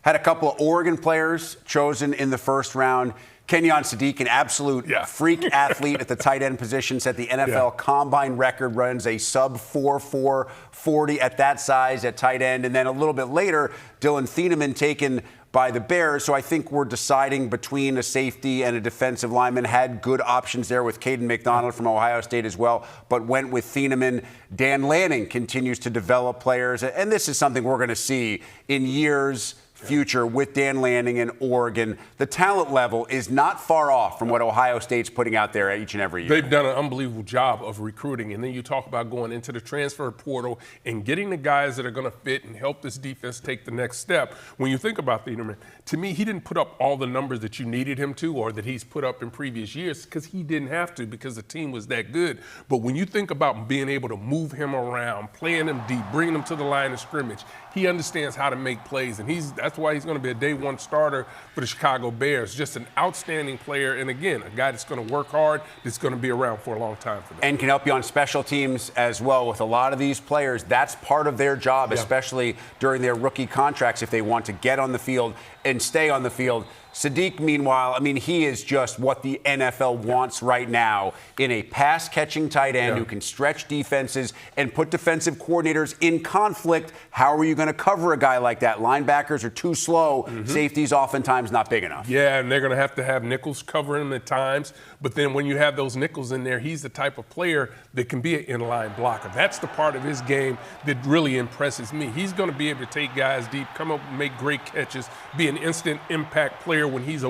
had a couple of Oregon players chosen in the first round. Kenyon Sadiq, an absolute freak athlete at the tight end position, set the NFL combine record, runs a sub 4.4 40 at that size at tight end. And then a little bit later, Dylan Thieneman taken by the Bears. So I think we're deciding between a safety and a defensive lineman. Had good options there with Caden McDonald from Ohio State as well, but went with Thieneman. Dan Lanning continues to develop players. And this is something we're going to see in years future with Dan Lanning in Oregon. The talent level is not far off from what Ohio State's putting out there each and every year. They've done an unbelievable job of recruiting. And then you talk about going into the transfer portal and getting the guys that are going to fit and help this defense take the next step. When you think about Thieneman, to me, he didn't put up all the numbers that you needed him to or that he's put up in previous years because he didn't have to because the team was that good. But when you think about being able to move him around, playing him deep, bringing him to the line of scrimmage, he understands how to make plays. And that's why he's going to be a day one starter for the Chicago Bears. Just an outstanding player. And again, a guy that's going to work hard, that's going to be around for a long time for them. And can help you on special teams as well. With a lot of these players, that's part of their job, especially during their rookie contracts, if they want to get on the field and stay on the field. Sadiq, meanwhile, I mean, he is just what the NFL wants right now in a pass-catching tight end who can stretch defenses and put defensive coordinators in conflict. How are you going to cover a guy like that? Linebackers are too slow. Safeties oftentimes not big enough. Yeah, and they're going to have nickels cover him at times. But then when you have those nickels in there, he's the type of player that can be an inline blocker. That's the part of his game that really impresses me. He's going to be able to take guys deep, come up and make great catches, be an instant impact player when he's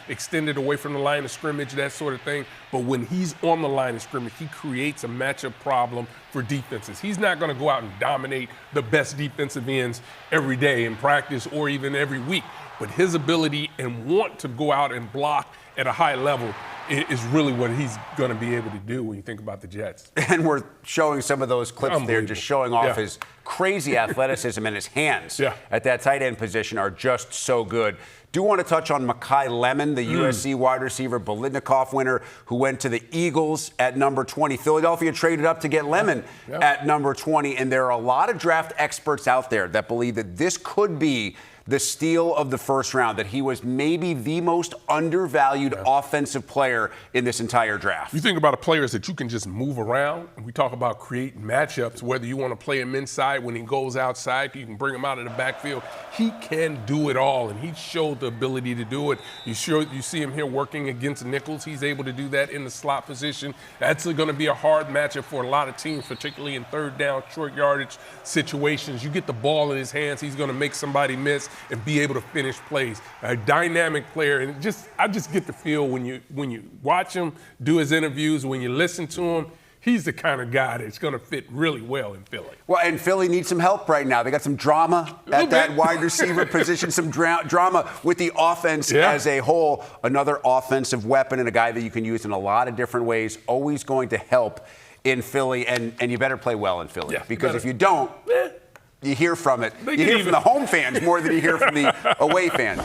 extended away from the line of scrimmage, that sort of thing. But when he's on the line of scrimmage, he creates a matchup problem for defenses. He's not going to go out and dominate the best defensive ends every day in practice or even every week. But his ability and want to go out and block at a high level is really what he's going to be able to do when you think about the Jets. And we're showing some of those clips there, just showing off his crazy athleticism, and his hands at that tight end position are just so good. Do want to touch on Makai Lemon, the USC wide receiver, Biletnikoff winner, who went to the Eagles at number 20. Philadelphia traded up to get Lemon at number 20, and there are a lot of draft experts out there that believe that this could be the steal of the first round, that he was maybe the most undervalued offensive player in this entire draft. You think about players that you can just move around, and we talk about creating matchups, whether you want to play him inside, when he goes outside, you can bring him out of the backfield. He can do it all, and he showed the ability to do it. You see him here working against nickels. He's able to do that in the slot position. That's going to be a hard matchup for a lot of teams, particularly in third down, short yardage situations. You get the ball in his hands, he's going to make somebody miss and be able to finish plays. A dynamic player, and I just get the feel when you watch him do his interviews, when you listen to him, he's the kind of guy that's going to fit really well in Philly. Well, and Philly needs some help right now. They got some drama at that wide receiver position, some drama with the offense as a whole. Another offensive weapon and a guy that you can use in a lot of different ways, always going to help in Philly, and you better play well in Philly, because if you don't, you hear from it. You hear from the home fans more than you hear from the away fans.